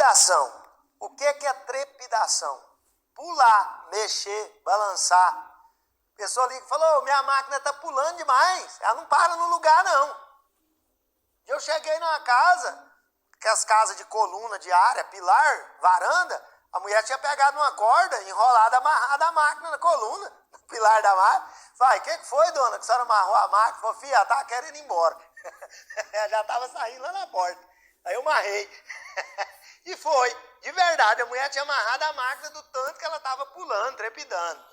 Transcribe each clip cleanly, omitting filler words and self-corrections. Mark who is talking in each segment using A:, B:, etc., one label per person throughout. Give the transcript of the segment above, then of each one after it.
A: Trepidação. O que é trepidação? Pular, mexer, balançar. A pessoa liga e falou, minha máquina está pulando demais, ela não para no lugar não. Eu cheguei numa casa, que as casas de coluna de área, pilar, varanda, a mulher tinha pegado uma corda, enrolada, amarrada a máquina na coluna, no pilar da máquina. Falei, o que foi, dona, que a senhora amarrou a máquina? Falei, filha, ela estava querendo ir embora. Ela já estava saindo lá na porta. Aí eu amarrei. E foi, de verdade, a mulher tinha amarrado a máquina do tanto que ela estava pulando, trepidando.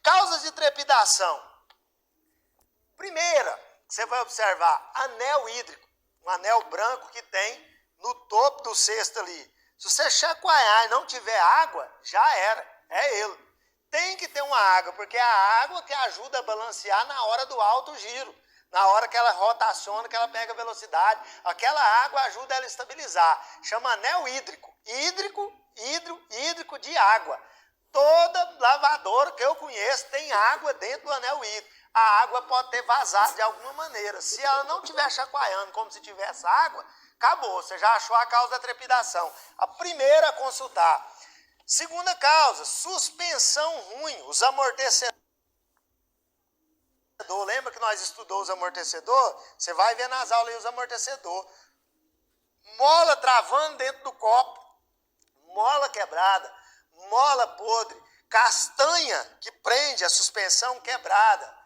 A: Causas de trepidação. Primeira, você vai observar, anel hídrico. Um anel branco que tem no topo do cesto ali. Se você chacoalhar e não tiver água, já era, é ele. Tem que ter uma água, porque é a água que ajuda a balancear na hora do alto giro. Na hora que ela rotaciona, que ela pega velocidade. Aquela água ajuda ela a estabilizar. Chama anel hídrico. Hídrico de água. Toda lavadora que eu conheço tem água dentro do anel hídrico. A água pode ter vazado de alguma maneira. Se ela não estiver chacoalhando como se tivesse água, acabou. Você já achou a causa da trepidação. A primeira a consultar. Segunda causa, suspensão ruim. Os amortecedores. Lembra que nós estudamos os amortecedores? Você vai ver nas aulas aí os amortecedores. Mola travando dentro do copo. Mola quebrada. Mola podre. Castanha que prende a suspensão quebrada.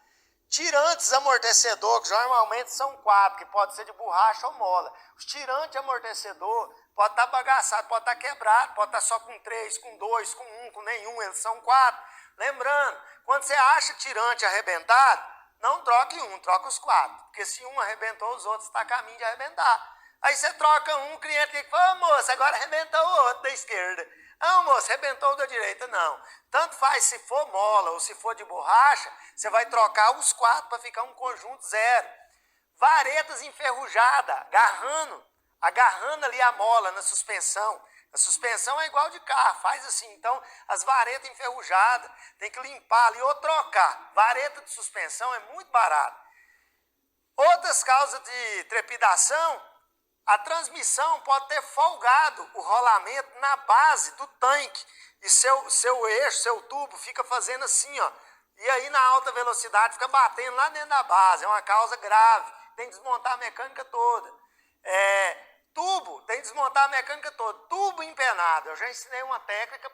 A: Tirantes amortecedor, que normalmente são 4, que pode ser de borracha ou mola. Os tirantes amortecedor pode estar bagaçado, pode estar quebrado, pode estar só com 3, com 2, com 1, com nenhum, eles são 4. Lembrando, quando você acha tirante arrebentado, não troque um, troca os 4. Porque se um arrebentou, os outros estão a caminho de arrebentar. Aí você troca um, o cliente fica, ô moço, agora arrebentou o outro da esquerda. Ah, moço, arrebentou o da direita. Não. Tanto faz se for mola ou se for de borracha, você vai trocar os 4 para ficar um conjunto 0. Varetas enferrujadas, agarrando ali a mola na suspensão. A suspensão é igual de carro, faz assim. Então, as varetas enferrujadas, tem que limpar ali ou trocar. Vareta de suspensão é muito barato. Outras causas de trepidação, a transmissão pode ter folgado o rolamento na base do tanque. E seu eixo, seu tubo fica fazendo assim, ó. E aí na alta velocidade fica batendo lá dentro da base. É uma causa grave. Tem que desmontar a mecânica toda. Tubo, tem que desmontar a mecânica toda. Tubo empenado. Eu já ensinei uma técnica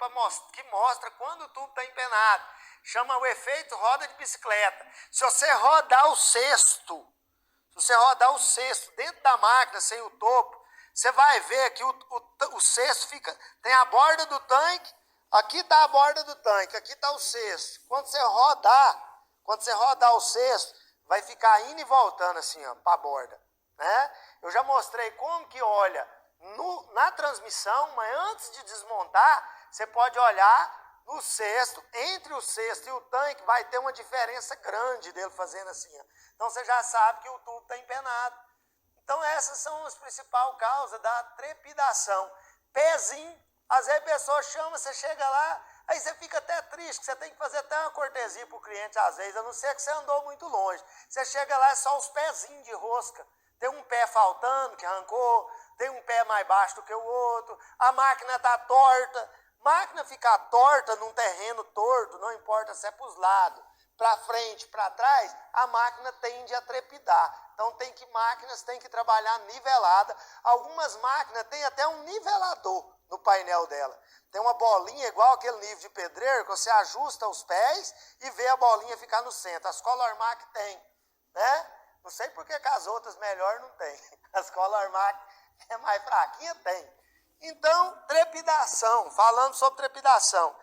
A: que mostra quando o tubo está empenado. Chama o efeito roda de bicicleta. Se você rodar o cesto dentro da máquina, sem o topo, você vai ver que o cesto tem a borda do tanque, aqui está a borda do tanque, aqui está o cesto. Quando você rodar o cesto, vai ficar indo e voltando assim, ó, para a borda. Né? Eu já mostrei como que olha na transmissão, mas antes de desmontar, você pode olhar no cesto, entre o cesto e o tanque, vai ter uma diferença grande dele fazendo assim, ó. Então você já sabe que o tubo está empenado. Então essas são as principais causas da trepidação. Pezinho, às vezes a pessoa chama, você chega lá, aí você fica até triste, que você tem que fazer até uma cortesia para o cliente às vezes, a não ser que você andou muito longe. Você chega lá, é só os pezinhos de rosca. Tem um pé faltando, que arrancou, tem um pé mais baixo do que o outro, a máquina está torta. Máquina ficar torta num terreno torto, não importa se é para os lados, para frente, para trás, a máquina tende a trepidar. Então máquinas têm que trabalhar nivelada. Algumas máquinas têm até um nivelador no painel dela. Tem uma bolinha igual aquele nível de pedreiro, que você ajusta os pés e vê a bolinha ficar no centro. As Colormac tem, né? Não sei por que as outras melhor não tem. As Colormac é mais fraquinha, tem. Então, trepidação, falando sobre trepidação.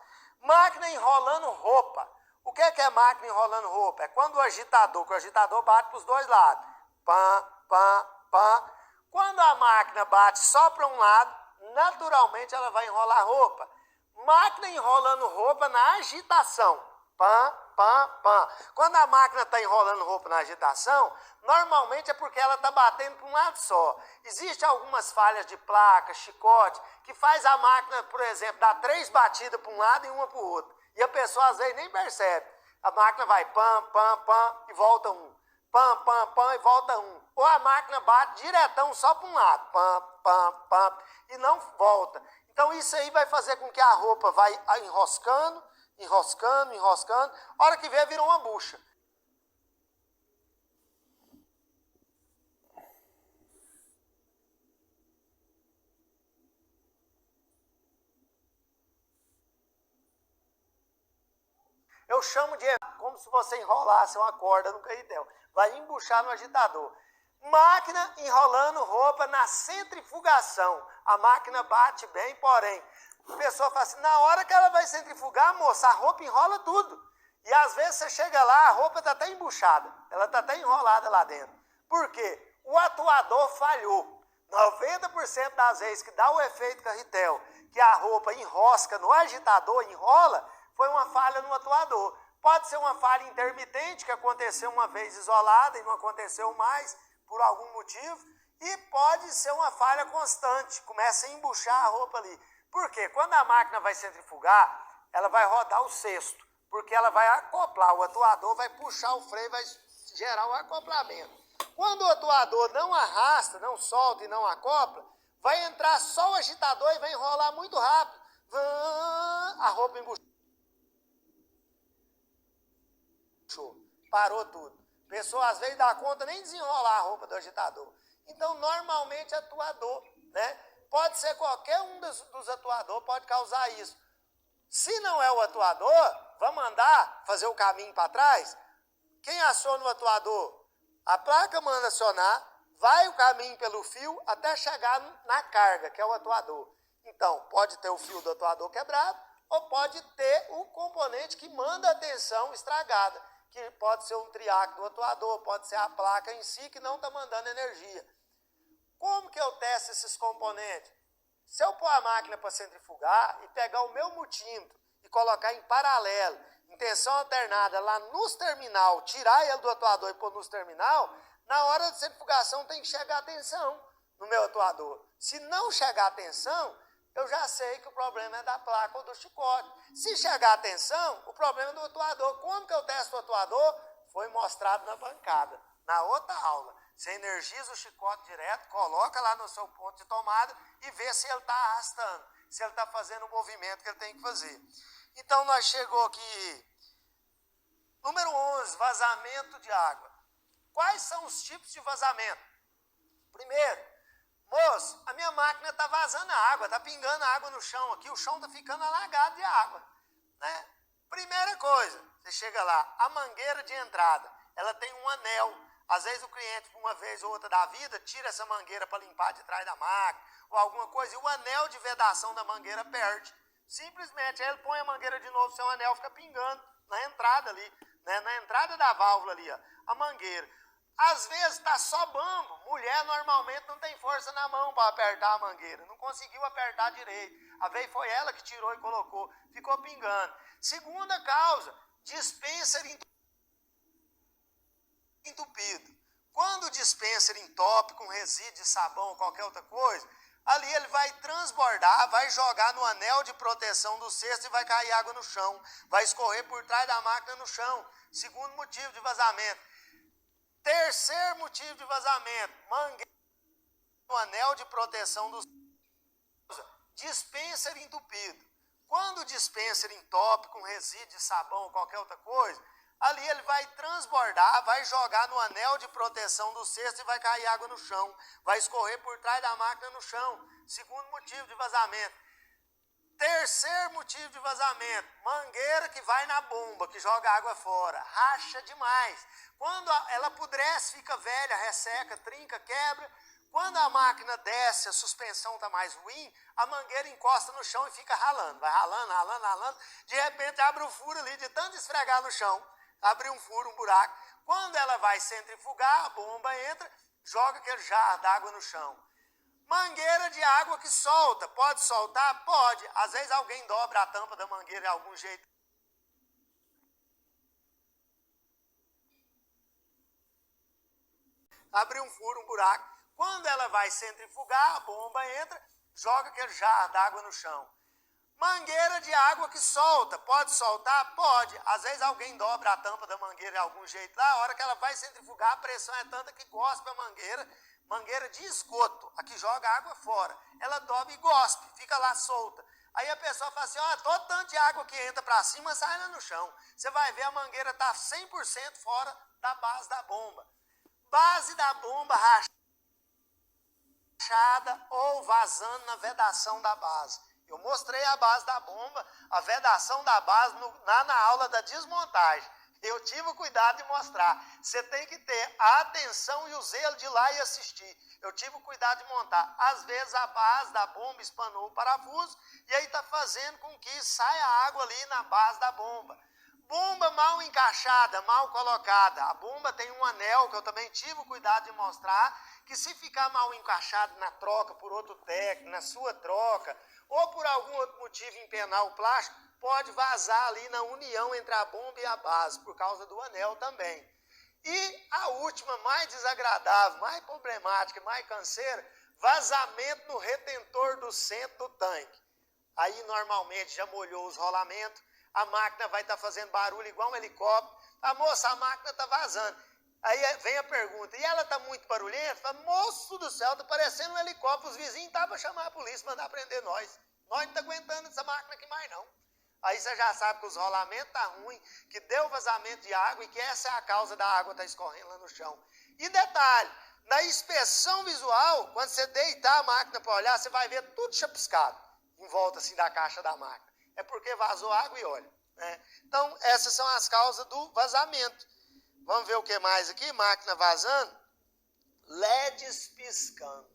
A: Máquina enrolando roupa. O que é máquina enrolando roupa? É quando o agitador bate para os dois lados. Pã, pã, pã. Quando a máquina bate só para um lado, naturalmente ela vai enrolar roupa. Máquina enrolando roupa na agitação. Pã, pã, pã. Quando a máquina está enrolando roupa na agitação, normalmente é porque ela está batendo para um lado só. Existem algumas falhas de placa, chicote, que faz a máquina, por exemplo, dar 3 batidas para um lado e uma para o outro. E a pessoa às vezes nem percebe. A máquina vai pam, pam, pam e volta um. pam, pam, pam, e volta um. Ou a máquina bate diretão só para um lado, pam, pam, pam, e não volta. Então isso aí vai fazer com que a roupa vai enroscando, enroscando, enroscando. A hora que vê, virou uma bucha. Eu chamo de como se você enrolasse uma corda no carretel. Vai embuchar no agitador. Máquina enrolando roupa na centrifugação. A máquina bate bem, porém, a pessoa fala assim, na hora que ela vai centrifugar, moça, a roupa enrola tudo. E às vezes você chega lá, a roupa está até embuchada. Ela está até enrolada lá dentro. Por quê? O atuador falhou. 90% das vezes que dá o efeito carretel, que a roupa enrosca no agitador, enrola, foi uma falha no atuador. Pode ser uma falha intermitente, que aconteceu uma vez isolada e não aconteceu mais, por algum motivo. E pode ser uma falha constante, começa a embuchar a roupa ali. Por quê? Quando a máquina vai centrifugar, ela vai rodar o cesto, porque ela vai acoplar, o atuador vai puxar o freio, vai gerar o acoplamento. Quando o atuador não arrasta, não solta e não acopla, vai entrar só o agitador e vai enrolar muito rápido. A roupa embuchou. Parou tudo. A pessoa às vezes dá conta nem desenrolar a roupa do agitador. Então, normalmente, atuador, né? Pode ser qualquer um dos atuadores, pode causar isso. Se não é o atuador, vamos andar, fazer o caminho para trás. Quem aciona o atuador? A placa manda acionar, vai o caminho pelo fio até chegar na carga, que é o atuador. Então, pode ter o fio do atuador quebrado, ou pode ter o componente que manda a tensão estragada, que pode ser um triângulo do atuador, pode ser a placa em si que não está mandando energia. Como que eu testo esses componentes? Se eu pôr a máquina para centrifugar e pegar o meu multímetro e colocar em paralelo, em tensão alternada lá nos terminal, tirar ele do atuador e pôr nos terminal, na hora de centrifugação tem que chegar a tensão no meu atuador. Se não chegar a tensão, eu já sei que o problema é da placa ou do chicote. Se chegar a tensão, o problema é do atuador. Como que eu testo o atuador? Foi mostrado na bancada, na outra aula. Você energiza o chicote direto, coloca lá no seu ponto de tomada e vê se ele está arrastando, se ele está fazendo o movimento que ele tem que fazer. Então, nós chegou aqui, número 11, vazamento de água. Quais são os tipos de vazamento? Primeiro, moço, a minha máquina está vazando a água, está pingando a água no chão aqui, o chão está ficando alagado de água, né? Primeira coisa, você chega lá, a mangueira de entrada, ela tem um anel. Às vezes o cliente, uma vez ou outra da vida, tira essa mangueira para limpar de trás da máquina, ou alguma coisa, e o anel de vedação da mangueira perde. Simplesmente, aí ele põe a mangueira de novo, seu anel fica pingando na entrada ali, né? Na entrada da válvula ali, ó, a mangueira. Às vezes está só bambo, mulher normalmente não tem força na mão para apertar a mangueira, não conseguiu apertar direito. A vez foi ela que tirou e colocou, ficou pingando. Segunda causa, dispenser entupido. Quando o dispenser entope com resíduo de sabão ou qualquer outra coisa, ali ele vai transbordar, vai jogar no anel de proteção do cesto e vai cair água no chão, vai escorrer por trás da máquina no chão. Segundo motivo de vazamento. Terceiro motivo de vazamento, mangueira no anel de proteção do dispenser entupido. Quando o dispenser entope com resíduo de sabão ou qualquer outra coisa, ali ele vai transbordar, vai jogar no anel de proteção do cesto e vai cair água no chão, vai escorrer por trás da máquina no chão. Segundo motivo de vazamento. Terceiro motivo de vazamento, mangueira que vai na bomba, que joga água fora, racha demais. Quando ela apodrece, fica velha, resseca, trinca, quebra. Quando a máquina desce, a suspensão está mais ruim, a mangueira encosta no chão e fica ralando. Vai ralando, ralando, ralando. De repente abre um furo ali, de tanto esfregar no chão, abre um furo, um buraco. Quando ela vai centrifugar, a bomba entra, joga aquele jarro d'água no chão. Mangueira de água que solta. Pode soltar? Pode. Às vezes alguém dobra a tampa da mangueira de algum jeito. Abre um furo, um buraco. Quando ela vai centrifugar, a bomba entra, joga aquele jarro d'água no chão. Mangueira de água que solta, pode soltar? Pode. Às vezes alguém dobra a tampa da mangueira de algum jeito lá, a hora que ela vai centrifugar, a pressão é tanta que gospe a mangueira, mangueira de esgoto, a que joga água fora. Ela dobra e gospe, fica lá solta. Aí a pessoa fala assim, ó, todo tanto de água que entra para cima sai lá no chão. Você vai ver a mangueira tá 100% fora da base da bomba. Base da bomba rachada ou vazando na vedação da base. Eu mostrei a base da bomba, a vedação da base na aula da desmontagem. Eu tive o cuidado de mostrar. Você tem que ter a atenção e o zelo de ir lá e assistir. Eu tive o cuidado de montar. Às vezes a base da bomba espanou o parafuso e aí está fazendo com que saia água ali na base da bomba. Bomba mal encaixada, mal colocada. A bomba tem um anel que eu também tive o cuidado de mostrar, que se ficar mal encaixado na troca por outro técnico, na sua troca, ou por algum outro motivo empenar o plástico, pode vazar ali na união entre a bomba e a base, por causa do anel também. E a última, mais desagradável, mais problemática, mais canseira, vazamento no retentor do centro do tanque. Aí normalmente já molhou os rolamentos, a máquina vai estar fazendo barulho igual um helicóptero. A moça, a máquina está vazando. Aí vem a pergunta, e ela está muito barulhenta? Fala, moço do céu, está parecendo um helicóptero, os vizinhos estavam para chamar a polícia, mandar prender nós. Nós não estamos aguentando essa máquina aqui mais não. Aí você já sabe que os rolamentos estão ruins, que deu vazamento de água e que essa é a causa da água estar escorrendo lá no chão. E detalhe, na inspeção visual, quando você deitar a máquina para olhar, você vai ver tudo chapiscado em volta assim da caixa da máquina. É porque vazou água e óleo, né? Então, essas são as causas do vazamento. Vamos ver o que mais aqui? Máquina vazando. LEDs piscando.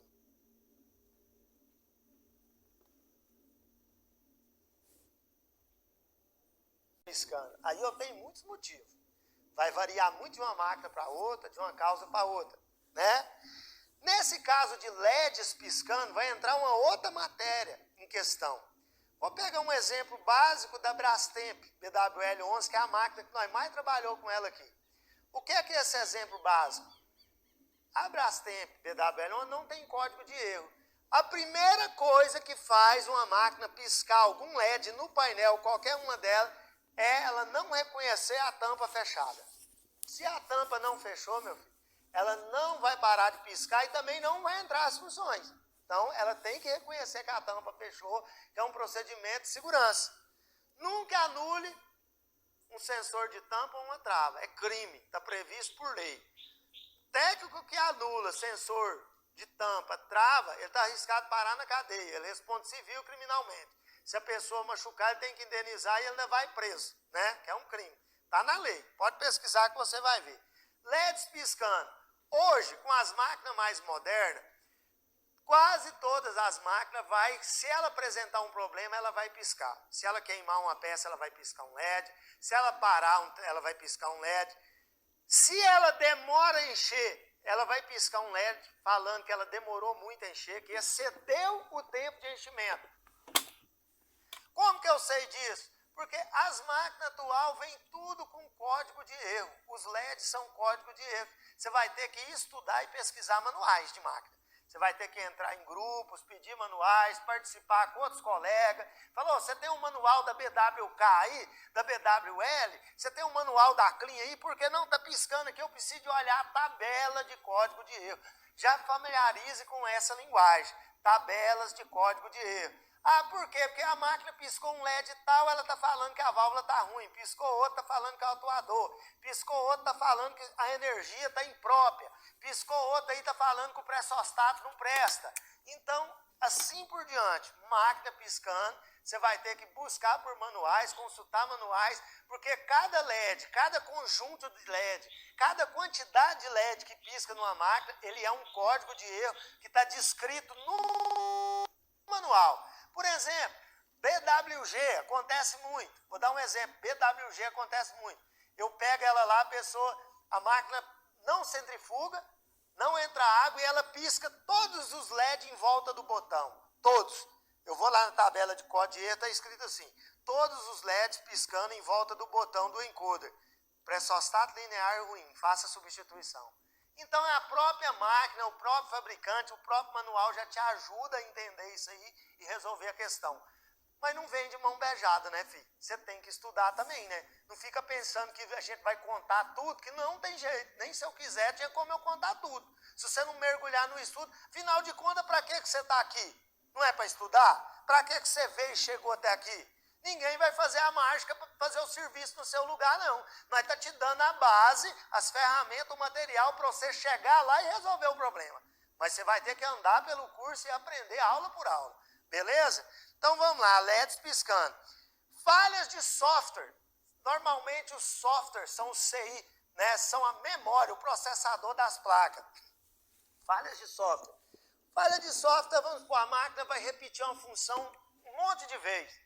A: Piscando. Aí eu tenho muitos motivos. Vai variar muito de uma máquina para outra, de uma causa para outra, né? Nesse caso de LEDs piscando, vai entrar uma outra matéria em questão. Vou pegar um exemplo básico da Brastemp, BWL11, que é a máquina que nós mais trabalhou com ela aqui. O que é esse exemplo básico? A Brastemp, BWL11, não tem código de erro. A primeira coisa que faz uma máquina piscar algum LED no painel, qualquer uma delas, é ela não reconhecer a tampa fechada. Se a tampa não fechou, meu filho, ela não vai parar de piscar e também não vai entrar as funções. Então, ela tem que reconhecer que a tampa fechou, que é um procedimento de segurança. Nunca anule um sensor de tampa ou uma trava. É crime, está previsto por lei. Técnico que anula sensor de tampa, trava, ele está arriscado parar na cadeia. Ele responde civil criminalmente. Se a pessoa machucar, ele tem que indenizar e ele ainda vai preso, né? Que é um crime. Está na lei. Pode pesquisar que você vai ver. LEDs piscando. Hoje, com as máquinas mais modernas, quase todas as máquinas se ela apresentar um problema, ela vai piscar. Se ela queimar uma peça, ela vai piscar um LED. Se ela parar, ela vai piscar um LED. Se ela demora a encher, ela vai piscar um LED falando que ela demorou muito a encher, que excedeu o tempo de enchimento. Como que eu sei disso? Porque as máquinas atuais vêm tudo com código de erro. Os LEDs são código de erro. Você vai ter que estudar e pesquisar manuais de máquina. Você vai ter que entrar em grupos, pedir manuais, participar com outros colegas. Falou, você tem um manual da BWK aí, da BWL? Você tem um manual da Clean aí? Por que não está piscando aqui? Eu preciso de olhar a tabela de código de erro. Já familiarize com essa linguagem. Tabelas de código de erro. Ah, por quê? Porque a máquina piscou um LED tal, ela está falando que a válvula está ruim. Piscou outra, está falando que é o atuador. Piscou outra, está falando que a energia está imprópria. Piscou outra aí, está falando que o pressostato não presta. Então, assim por diante, máquina piscando, você vai ter que buscar por manuais, consultar manuais, porque cada LED, cada conjunto de LED, cada quantidade de LED que pisca numa máquina, ele é um código de erro que está descrito no manual. Por exemplo, BWG acontece muito. Vou dar um exemplo. BWG acontece muito. Eu pego ela lá, a máquina não centrifuga, não entra água e ela pisca todos os LEDs em volta do botão. Todos. Eu vou lá na tabela de código de erro, está escrito assim. Todos os LEDs piscando em volta do botão do encoder. Pressostato linear ruim, faça substituição. Então é a própria máquina, o próprio fabricante, o próprio manual já te ajuda a entender isso aí e resolver a questão. Mas não vem de mão beijada, né, filho? Você tem que estudar também, né? Não fica pensando que a gente vai contar tudo, que não tem jeito. Nem se eu quiser, tinha como eu contar tudo. Se você não mergulhar no estudo, afinal de contas, para que você está aqui? Não é para estudar? Para que você veio e chegou até aqui? Ninguém vai fazer a mágica para fazer o serviço no seu lugar, não. Nós está te dando a base, as ferramentas, o material para você chegar lá e resolver o problema. Mas você vai ter que andar pelo curso e aprender aula por aula. Beleza? Então vamos lá, LEDs piscando. Falhas de software. Normalmente os softwares são o CI, né? São a memória, o processador das placas. Falhas de software. Falha de software, vamos supor, a máquina vai repetir uma função um monte de vezes.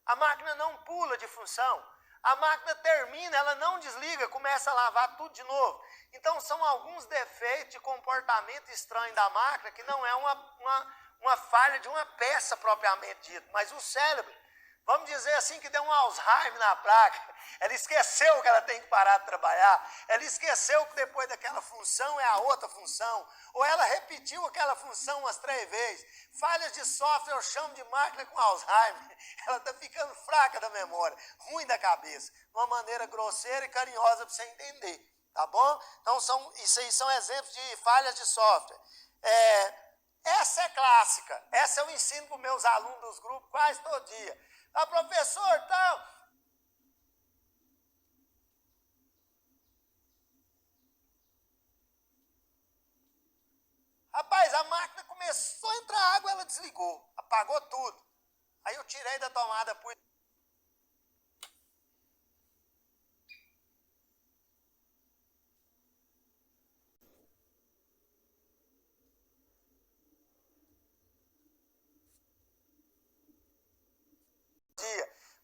A: A máquina não pula de função. A máquina termina, ela não desliga, começa a lavar tudo de novo. Então são alguns defeitos de comportamento estranho da máquina que não é uma falha de uma peça propriamente dita, mas o cérebro, vamos dizer assim, que deu um Alzheimer na placa. Ela esqueceu que ela tem que parar de trabalhar. Ela esqueceu que depois daquela função é a outra função. Ou ela repetiu aquela função umas 3 vezes. Falhas de software eu chamo de máquina com Alzheimer. Ela está ficando fraca da memória, ruim da cabeça. De uma maneira grosseira e carinhosa para você entender. Tá bom? Então isso aí são exemplos de falhas de software. Essa é clássica. Essa eu ensino para os meus alunos dos grupos quase todo dia. Ah, professor, tal. Rapaz, a máquina começou a entrar água, ela desligou, apagou tudo. Aí eu tirei da tomada, pus.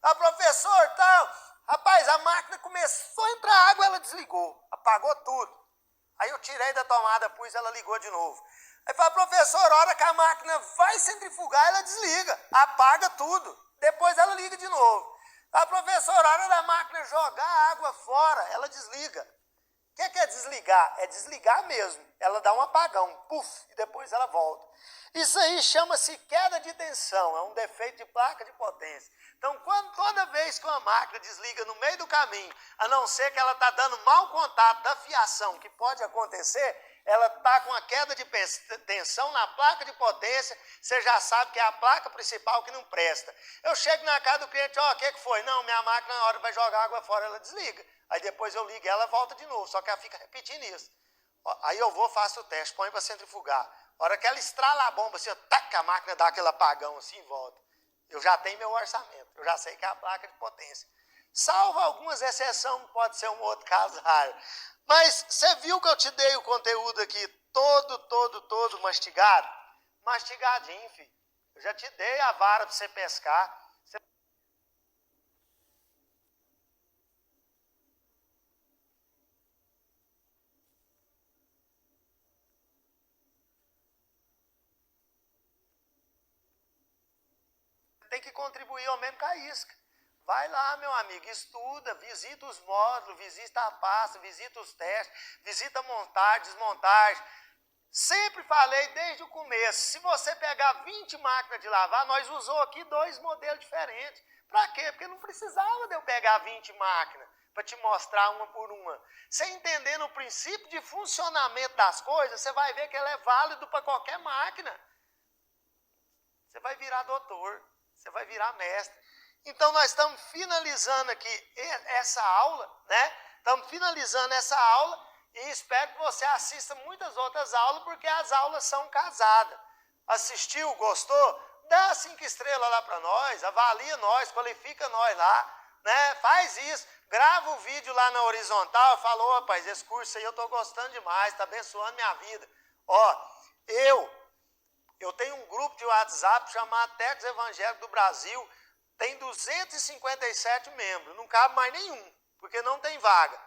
A: Ah, professor, tal. Rapaz, a máquina começou a entrar água, ela desligou, apagou tudo. Aí eu tirei da tomada, pus, ela ligou de novo. Aí fala, professor, a hora que a máquina vai centrifugar, ela desliga, apaga tudo. Depois ela liga de novo. Ah, professor, a hora da máquina jogar a água fora, ela desliga. O que é desligar? É desligar mesmo. Ela dá um apagão, puf, e depois ela volta. Isso aí chama-se queda de tensão, é um defeito de placa de potência. Então, toda vez que uma máquina desliga no meio do caminho, a não ser que ela está dando mau contato da fiação, que pode acontecer, ela está com uma queda de tensão na placa de potência, você já sabe que é a placa principal que não presta. Eu chego na casa do cliente, ó, o que foi? Não, minha máquina na hora que vai jogar água fora, ela desliga. Aí depois eu ligo e ela volta de novo, só que ela fica repetindo isso. Aí eu vou, faço o teste, põe para centrifugar. A hora que ela estrala a bomba, assim, taca, a máquina dá aquele apagão assim e volta. Eu já tenho meu orçamento, eu já sei que é a placa de potência. Salvo algumas exceções, pode ser um outro caso raro. Mas você viu que eu te dei o conteúdo aqui todo mastigado? Mastigadinho, filho. Eu já te dei a vara para você pescar. Tem que contribuir ao mesmo com a isca. Vai lá, meu amigo, estuda, visita os módulos, visita a pasta, visita os testes, visita montagem, desmontagem. Sempre falei desde o começo, se você pegar 20 máquinas de lavar, nós usou aqui 2 modelos diferentes. Para quê? Porque não precisava de eu pegar 20 máquinas para te mostrar uma por uma. Você entendendo o princípio de funcionamento das coisas, você vai ver que ela é válido para qualquer máquina. Você vai virar doutor, você vai virar mestre. Então nós estamos finalizando aqui essa aula, né? Estamos finalizando essa aula e espero que você assista muitas outras aulas, porque as aulas são casadas. Assistiu, gostou? Dá 5 estrelas lá para nós, avalia nós, qualifica nós lá, né? Faz isso, grava o vídeo lá na horizontal, falou, rapaz, esse curso aí eu estou gostando demais, está abençoando minha vida. Ó, eu tenho um grupo de WhatsApp chamado Técnicos Evangélicos do Brasil, tem 257 membros, não cabe mais nenhum, porque não tem vaga.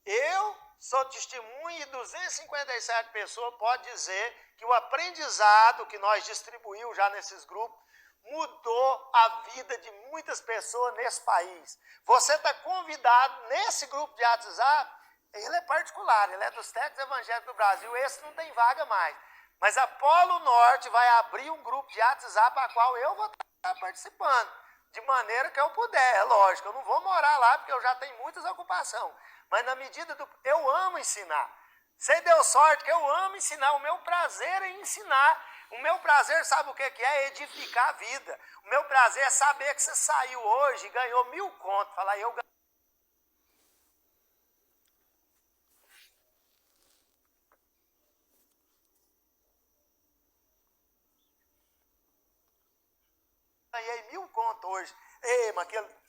A: Eu sou testemunha e 257 pessoas podem dizer que o aprendizado que nós distribuímos já nesses grupos mudou a vida de muitas pessoas nesse país. Você está convidado nesse grupo de WhatsApp, ele é particular, ele é dos Técnicos Evangélicos do Brasil, esse não tem vaga mais. Mas a Polo Norte vai abrir um grupo de WhatsApp a qual eu vou estar participando. de maneira que eu puder, é lógico. Eu não vou morar lá porque eu já tenho muitas ocupações. Mas na medida do... Eu amo ensinar. Você deu sorte que eu amo ensinar. O meu prazer é ensinar. O meu prazer, sabe o que é? Edificar a vida. O meu prazer é saber que você saiu hoje e ganhou 1.000 contos. Falar, eu ganhei 1.000 contos hoje. Ei, mas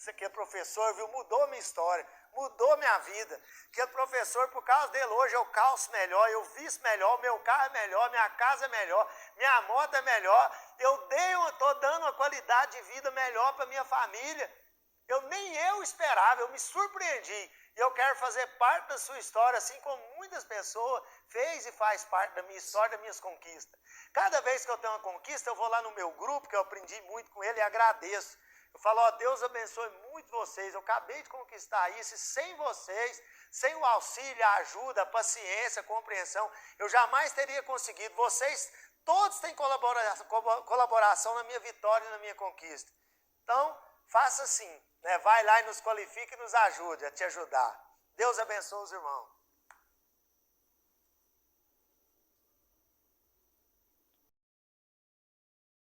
A: aquele professor, viu, mudou minha história, mudou minha vida. Aquele professor, por causa dele, hoje eu calço melhor, eu visto melhor, meu carro é melhor, minha casa é melhor, minha moto é melhor. Estou dando uma qualidade de vida melhor para minha família. Nem eu esperava, eu me surpreendi. E eu quero fazer parte da sua história, assim como muitas pessoas fez e faz parte da minha história, das minhas conquistas. Cada vez que eu tenho uma conquista, eu vou lá no meu grupo, que eu aprendi muito com ele, e agradeço. Eu falo, ó, Deus abençoe muito vocês, eu acabei de conquistar isso, e sem vocês, sem o auxílio, a ajuda, a paciência, a compreensão, eu jamais teria conseguido. Vocês todos têm colaboração na minha vitória e na minha conquista. Então, faça assim, né? Vai lá e nos qualifique e nos ajude a te ajudar. Deus abençoe os irmãos.